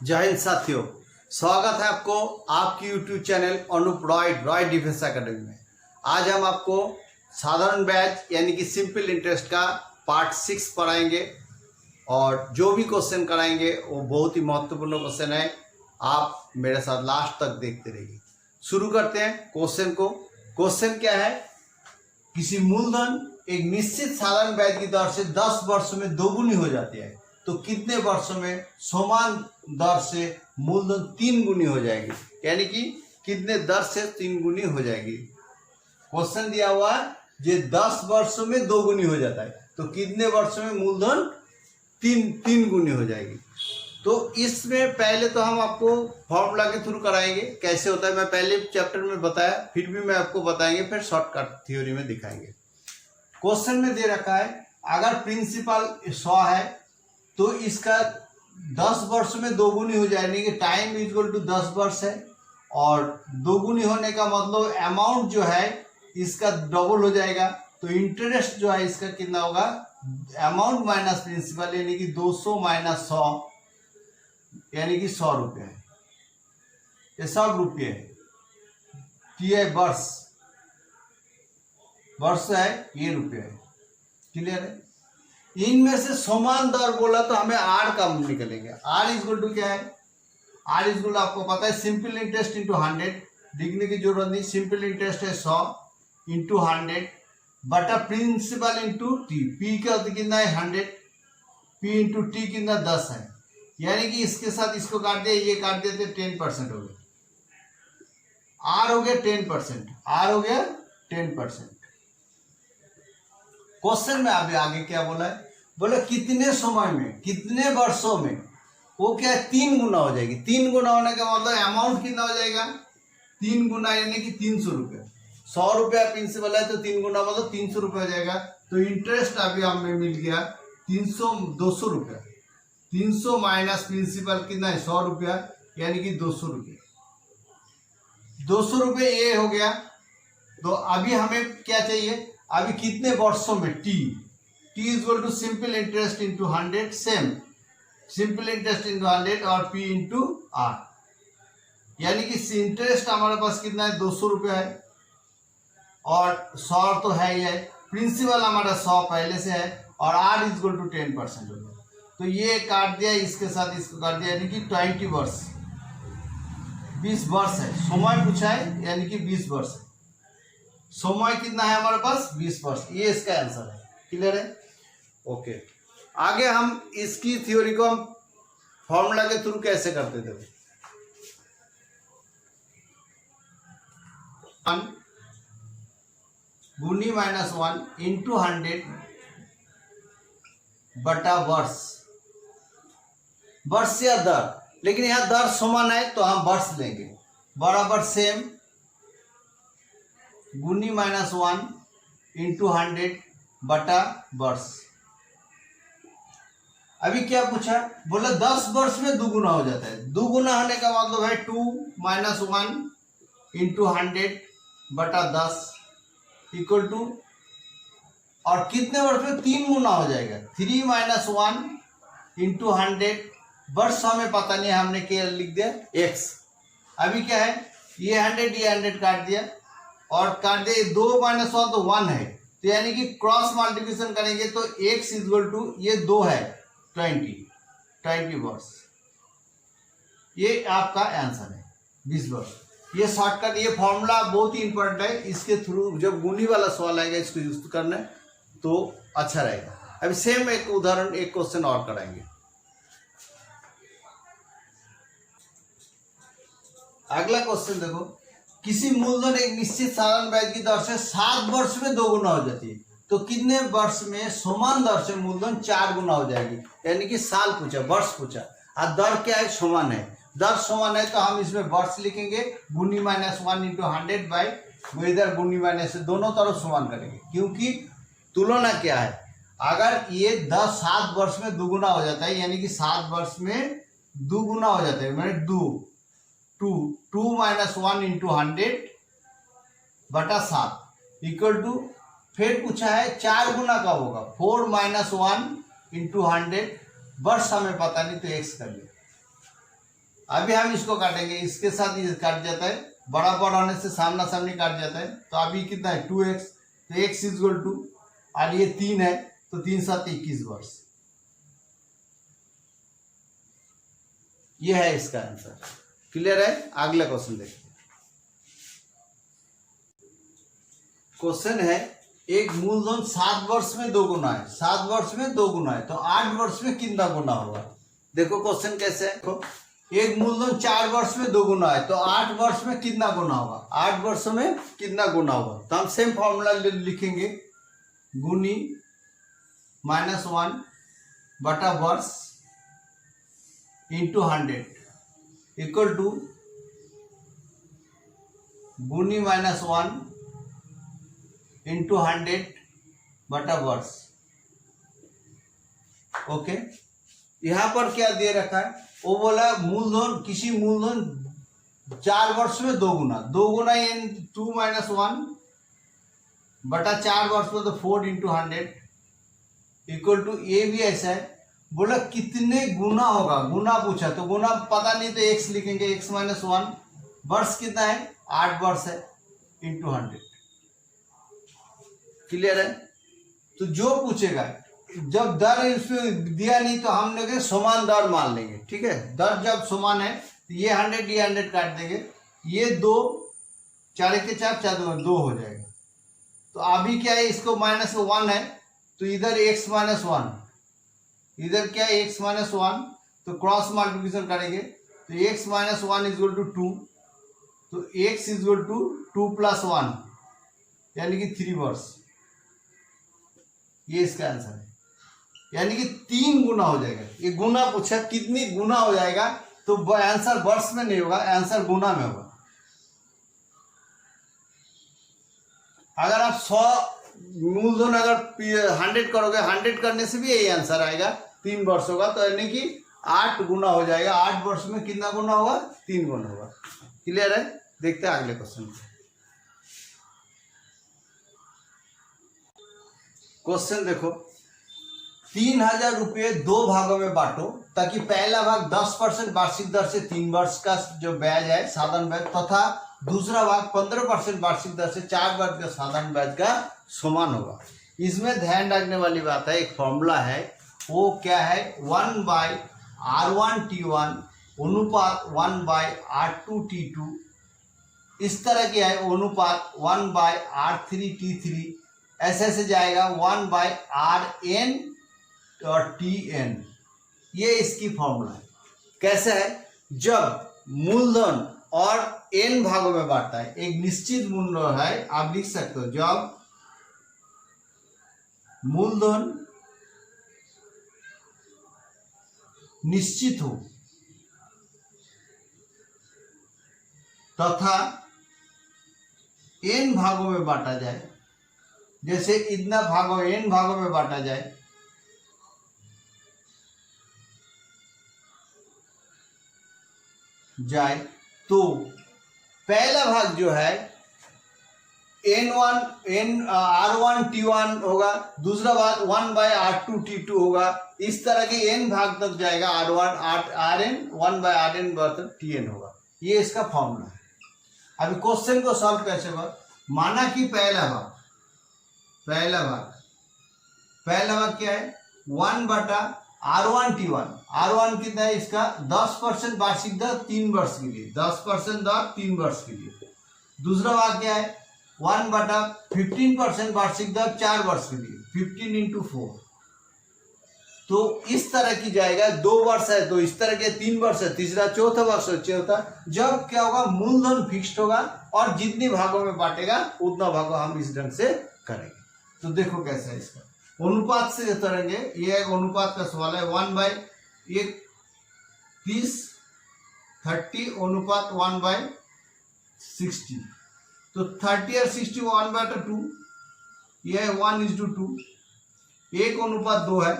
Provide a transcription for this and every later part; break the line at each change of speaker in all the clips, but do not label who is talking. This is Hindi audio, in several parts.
जय हिंद साथियों, स्वागत है आपको आपकी YouTube channel Anoop Roy Defence Academy में। आज हम आपको साधारण ब्याज यानी कि सिंपल इंटरेस्ट का पार्ट 6 पढ़ाएंगे और जो भी क्वेश्चन कराएंगे वो बहुत ही महत्वपूर्ण क्वेश्चन है। आप मेरे साथ लास्ट तक देखते रहिए। शुरू करते हैं क्वेश्चन को। क्वेश्चन क्या है? किसी मूलधन एक निश्चित साधारण ब्याज की दर से 10 वर्षों में दोगुनी हो जाती है, तो कितने वर्षों में समान दर से मूलधन 3 गुनी हो जाएगी? यानी कि कितने दर से 3 गुनी हो जाएगी। क्वेश्चन दिया हुआ है जो 10 वर्षों में 2 गुनी हो जाता है, तो कितने वर्षों में मूलधन 3 गुनी हो जाएगी। तो इसमें पहले तो हम आपको फॉर्मूला के थ्रू कराएंगे कैसे होता है। मैं पहले चैप्टर में बताया, फिर भी मैं आपको बताएंगे, फिर शॉर्टकट थ्योरी में दिखाएंगे। क्वेश्चन में दे रखा है अगर प्रिंसिपल 100 है तो इसका 10 वर्ष में 2 गुनी हो जाएगी कि टाइम इक्वल टू 10 वर्ष है, और 2 गुनी होने का मतलब अमाउंट जो है इसका डबल हो जाएगा। तो इंटरेस्ट जो है इसका कितना होगा? अमाउंट माइनस प्रिंसिपल यानी कि 200 माइनस 100 यानी कि 100 रुपये है। ये 100 रुपये है, वर्ष है, ये रुपये है। क्लियर है? इनमें से समान दर बोला तो हमें आर का निकलेंगे। आर इक्वल टू क्या है? आर इक्वल आपको पता है सिंपल इंटरेस्ट इंटू 100, लिखने की जरूरत नहीं। सिंपल इंटरेस्ट है 100 इंटू 100 बटा प्रिंसिपल इंटू टी। पी का कितना है? 100। पी इंटू टी कितना? 10 है। यानी कि इसके साथ इसको काट दिया, ये काट दिया तो 10% हो गया। आर हो गया 10%। आर हो गया 10%। क्वेश्चन में अभी आगे क्या बोला है? बोला कितने समय में, कितने वर्षों में वो क्या है? 3 गुना हो जाएगी। 3 गुना होने का मतलब अमाउंट कितना हो जाएगा? 3 गुना यानी कि 300 रुपये। 100 रुपया प्रिंसिपल है तो 3 गुना मतलब 300 रुपये हो जाएगा। तो इंटरेस्ट अभी हमें मिल गया 200 रुपया। 300 माइनस प्रिंसिपल कितना है? 100 रुपया यानी कि 200 रुपये। 200 रुपये ये हो गया। तो अभी हमें क्या चाहिए? अभी कितने वर्षों में? T equal to simple interest into 100, same simple interest into 100 और पी इंटू आर। यानी कि इंटरेस्ट हमारे पास कितना है? 200 रुपये है और 100 तो है ही है। प्रिंसिपल हमारा 100 पहले से है और आर इक्वल टू 10% होगा। तो ये काट दिया, इसके साथ इसको काट दिया यानी कि 20 वर्ष, 20 वर्ष है। समय पूछा है यानी कि 20 वर्ष है। समय कितना है हमारे पास? 20 वर्ष। ये इसका आंसर है। क्लियर है? ओके। आगे हम इसकी थ्योरी को हम फॉर्मूला के थ्रू कैसे करते थे? 1 गुनी माइनस 1 इंटू 100 बटा वर्ष। वर्ष या दर, लेकिन यहां दर समान है तो हम वर्ष लेंगे। बराबर सेम गुनी माइनस 1 इंटू 100 बटा वर्ष। अभी क्या पूछा? बोला 10 वर्ष में 2 गुना हो जाता है। 2 गुना होने का मतलब है 2 माइनस 1 इंटू 100 बटा 10 इक्वल टू, और कितने वर्ष में 3 गुना हो जाएगा? 3 माइनस 1 इंटू 100 वर्ष हमें पता नहीं, हमने क्या लिख दिया? x। अभी क्या है? ये 100 काट दिया और काट दिया। 2 माइनस 1 तो 1 है, तो यानी कि क्रॉस मल्टीप्लिकेशन करेंगे तो x इक्वल टू ये 2 है 20 वर्ष। ये आपका आंसर है 20 वर्ष। ये शॉर्टकट, ये फॉर्मूला बहुत ही इंपॉर्टेंट है। इसके थ्रू जब गुनी वाला सवाल आएगा इसको यूज करना है तो अच्छा रहेगा। अभी सेम एक उदाहरण, एक क्वेश्चन और कराएंगे। अगला क्वेश्चन देखो, किसी मूलधन एक निश्चित साधारण ब्याज की दर से 7 वर्ष में 2 गुना हो जाती है, तो कितने वर्ष में समान दर से मूलधन 4 गुना हो जाएगी? यानी कि साल पूछा, वर्ष पूछा, और दर क्या है? समान है। दर समान है तो हम इसमें वर्ष लिखेंगे। गुनी माइनस 1 इंटू 100 बाई वो इधर गुनी माइनस से दोनों तरफ समान करेंगे, क्योंकि तुलना क्या है? अगर ये 7 वर्ष में 2 गुना हो जाता है यानी कि 7 वर्ष में 2 गुना हो जाता है, मैंने 2 माइनस 1 इंटू 100 बटा 7 इक्वल टू, फिर पूछा है 4 गुना कब होगा? 4 माइनस 1 इंटू 100 वर्ष हमें पता नहीं तो एक्स कर लिया। अभी हम इसको काटेंगे, इसके साथ ये काट जाता है, बड़ा होने से सामना सामनी काट जाता है। तो अभी कितना है 2x, तो x इक्वल टू, और ये 3 है तो 3 7 21 वर्ष। ये है इसका आंसर। क्लियर है? अगला क्वेश्चन देखिए। क्वेश्चन है एक मूलधन 7 वर्ष में 2 गुना है, 7 वर्ष में 2 गुना है, तो 8 वर्ष में कितना गुना होगा? देखो क्वेश्चन कैसे है। देखो एक मूलधन 4 वर्ष में 2 गुना है, तो 8 वर्ष में कितना गुना होगा? 8 वर्ष में कितना गुना होगा? तो हम सेम फॉर्मूला लिखेंगे, गुनी -1 बटा वर्ष इंटू 100 इक्वल टू गुनी -1 इंटू 100 बटा वर्ष। ओके, यहां पर क्या दे रखा है? वो बोला मूलधन, किसी मूलधन 4 वर्ष में 2 गुना, 2 गुना इन 2 - 1 बटा 4 वर्ष में, तो 4 इंटू 100 इक्वल टू, ये भी ऐसा है, बोला कितने गुना होगा, गुना पूछा तो गुना पता नहीं तो x लिखेंगे, x - 1, वर्ष कितना है 8 वर्ष है, इंटू 100। क्लियर है? तो जो पूछेगा, जब दर इसमें दिया नहीं तो हम लोग समान दर मान लेंगे। ठीक है, दर जब समान है तो ये 100 ये 100 काट देंगे, ये 2 4 के 4 4 2 हो जाएगा। तो अभी क्या है, इसको -1 है तो इधर x - 1, इधर क्या है x - 1, तो क्रॉस मल्टीप्लिकेशन करेंगे तो x - 1 इक्वल टू 2, तो x इक्वल टू 2 + 1 यानी कि 3 वर्ष। ये इसका आंसर है, यानी कि 3 गुना हो जाएगा। ये गुना पूछा, कितनी गुना हो जाएगा, तो आंसर वर्ष में नहीं होगा, आंसर गुना में होगा। अगर आप 100 मूलधन अगर 100 करोगे, 100 करने से भी यही आंसर आएगा, 3 वर्ष होगा, तो यानी कि 8 गुना हो जाएगा। 8 वर्ष में कितना गुना होगा? 3 गुना होगा। क्लियर है? देखते हैं अगले क्वेश्चन। क्वेश्चन देखो, 3000 रुपये 2 भागों में बांटो ताकि पहला भाग 10% वार्षिक दर से 3 वर्ष का जो ब्याज है साधारण ब्याज, तथा दूसरा भाग 15% वार्षिक दर से 4 वर्ष का साधारण ब्याज का समान होगा। इसमें ध्यान रखने वाली बात है, एक फॉर्मूला है, वो क्या है, 1/R1T1 अनुपात 1/R2T2, इस तरह की है अनुपात 1/R3T3, ऐसे जाएगा 1/RN और TN। ये इसकी फॉर्मूला है। कैसे है? जब मूलधन और n भागों में बांटता है, एक निश्चित मूलधन है, आप लिख सकते हो, जब मूलधन निश्चित हो तथा n भागों में बांटा जाए, जैसे इतना भागों n भागों में बांटा जाए, तो पहला भाग जो है R1T1 होगा, दूसरा भाग 1/R2T2 होगा, इस तरह के n भाग तक जाएगा, RN 1/RN TN होगा। ये इसका फॉर्मूला है। अभी क्वेश्चन को सॉल्व कैसे होगा? माना कि पहला भाग क्या है, 1/R1T1, R1 कितना है इसका 10% वार्षिक दर 3 वर्ष के लिए, 10% दर 3 वर्ष के लिए। दूसरा भाग क्या है, 1/15% वार्षिक दर 4 वर्ष के लिए, 15 × 4। तो इस तरह की जाएगा, 2 वर्ष है तो इस तरह के 3 वर्ष है, तीसरा चौथा वर्ष है, चौथा। जब क्या होगा, मूलधन फिक्स्ड होगा और जितने भागों में बांटेगा उतना भागों हम इस ढंग से करेंगे। तो देखो कैसा है इसका अनुपात से करेंगे। ये एक अनुपात का सवाल है, 1/30 अनुपात 1/60, तो 30 और 60 1/2, यह 1:2, 1:2 है।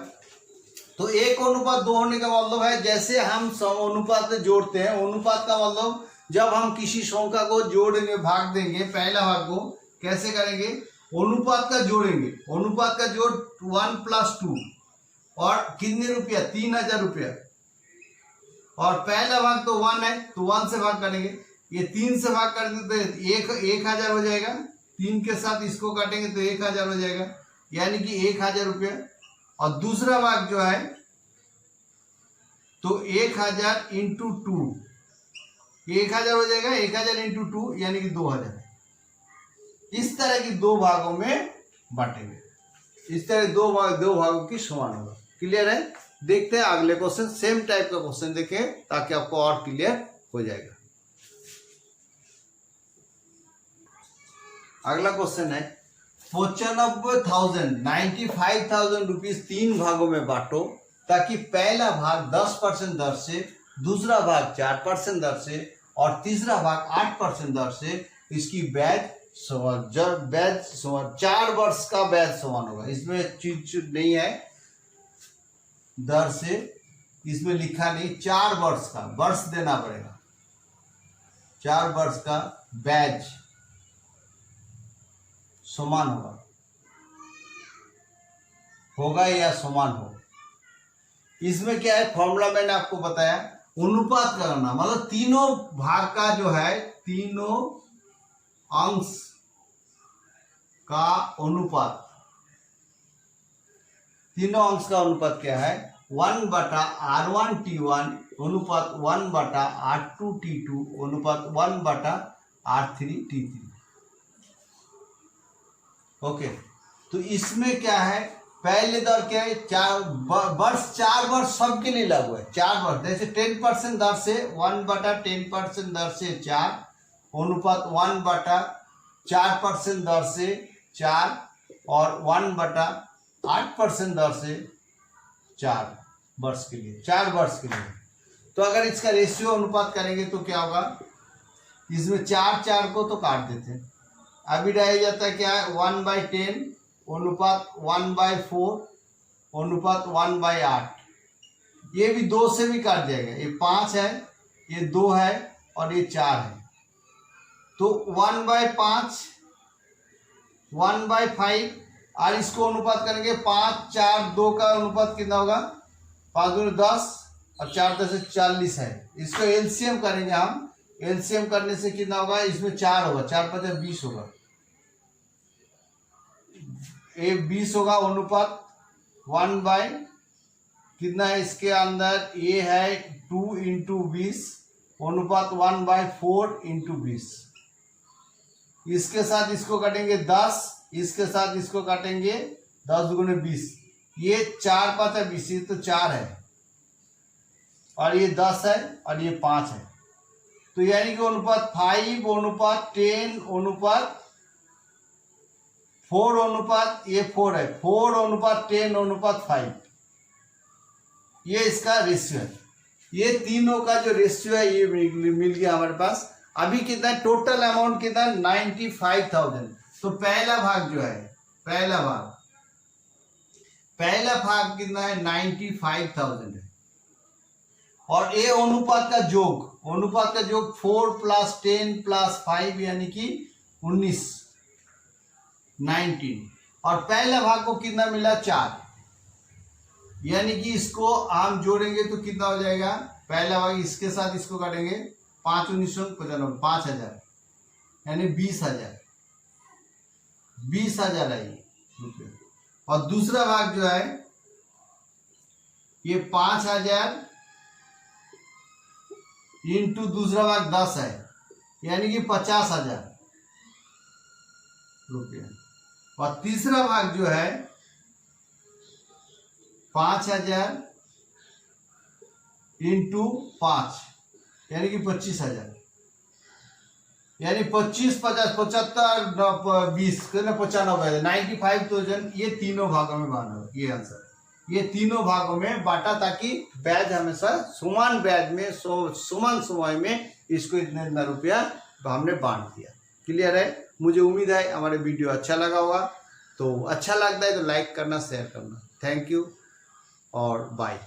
तो 1:2 होने का मतलब है, जैसे हम अनुपात में जोड़ते हैं, अनुपात का मतलब जब हम किसी संख्या को जोड़ेंगे, भाग देंगे, पहला भाग को कैसे करेंगे, अनुपात का जोड़ेंगे, अनुपात का जोड़ 1 + 2 और कितने रुपया, 3000 रुपया, और पहला भाग तो 1 है तो 1 से भाग करेंगे, ये 3 से भाग कर देते तो 1000 हो जाएगा, 3 के साथ इसको काटेंगे तो 1000 हो जाएगा, यानी कि 1000 रुपया। और दूसरा भाग जो है तो 1000 इंटू 2, 1000 हो जाएगा, 1000 इंटू 2 यानी कि 2000। इस तरह की दो भागों में बांटेंगे, इस तरह दो भागों की समान होगा। क्लियर है? देखते हैं अगले क्वेश्चन, सेम टाइप का क्वेश्चन देखें ताकि आपको और क्लियर हो जाएगा। अगला क्वेश्चन है 95,000 रुपीज 3 भागों में बांटो ताकि पहला भाग 10% दर से, दूसरा भाग 4% दर से और तीसरा भाग 8% दर से इसकी ब्याज 4 वर्ष का ब्याज समान होगा। इसमें चीज नहीं है दर से, इसमें लिखा नहीं, 4 वर्ष का, वर्ष देना पड़ेगा, 4 वर्ष का ब्याज समान होगा या समान हो। इसमें क्या है फॉर्मूला मैंने आपको बताया, अनुपात करना, मतलब तीनों भाग का जो है, तीनों अंश का अनुपात, तीनों अंश का अनुपात क्या है 1/R1T1 अनुपात 1/R2T2 अनुपात 1/R3T3। ओके, तो इसमें क्या है, पहले दर क्या है 4 वर्ष सबके लिए लागू है। 4 वर्ष जैसे 10% दर से 1/10% दर से 4 अनुपात 1/4% दर से 4 और 1/8% दर से 4 वर्ष के लिए, 4 वर्ष के लिए। तो अगर इसका रेशियो अनुपात करेंगे तो क्या होगा, इसमें 4 को तो काट देते हैं, अभी रह जाता है क्या है 1/10 अनुपात 1/4 अनुपात 1/8। ये भी 2 से भी काट जाएगा, ये 5 है, ये 2 है और ये 4 है, तो 1/5 1/5 और इसको अनुपात करेंगे 5 4 2 का अनुपात कितना होगा 5 दूनी 10 और 4 10 40 है। इसको एलसीएम करेंगे हम, एलसीएम करने से कितना होगा, इसमें 4 होगा, 4 5 20 होगा, ये 20 होगा अनुपात 1/ कितना है इसके अंदर, ये है 2 × 20 अनुपात 1/4 × 20। इसके साथ इसको काटेंगे 10, इसके साथ इसको काटेंगे 10 दूनी 20, ये 4 5 20, ये तो 4 है और ये 10 है और ये 5 है, तो यानी कि अनुपात 5 अनुपात 10 अनुपात 4 अनुपात, ये 4 है, 4 अनुपात 10 अनुपात 5, ये इसका रेशियो है। ये तीनों का जो रेशियो है ये मिल गया हमारे पास। अभी कितना है टोटल अमाउंट कितना 95,000। तो पहला भाग जो है, पहला भाग कितना है 95,000 है, और ये अनुपात का जोग 4 + 10 + 5 यानी कि 19 और पहला भाग को कितना मिला 4, यानी कि इसको हम जोड़ेंगे तो कितना हो जाएगा, पहला भाग इसके साथ इसको काटेंगे 5 × 19 = 95, 5000 यानी 20,000 है ये। और दूसरा भाग जो है ये 5000 इंटू दूसरा भाग 10 है, यानी कि 50,000 रुपये। और तीसरा भाग जो है 5000 इंटू 5 यानी कि 25,000, यानी 25 50 75 20 95 95,000। ये तीनों भागों में बांटा, ये आंसर, ये तीनों भागों में बांटा ताकि ब्याज हमेशा समान ब्याज में समान समय में इसको इतना रुपया हमने बांट दिया। क्लियर है? मुझे उम्मीद है हमारे वीडियो अच्छा लगा होगा, तो अच्छा लगता है तो लाइक करना, शेयर करना। थैंक यू और बाय।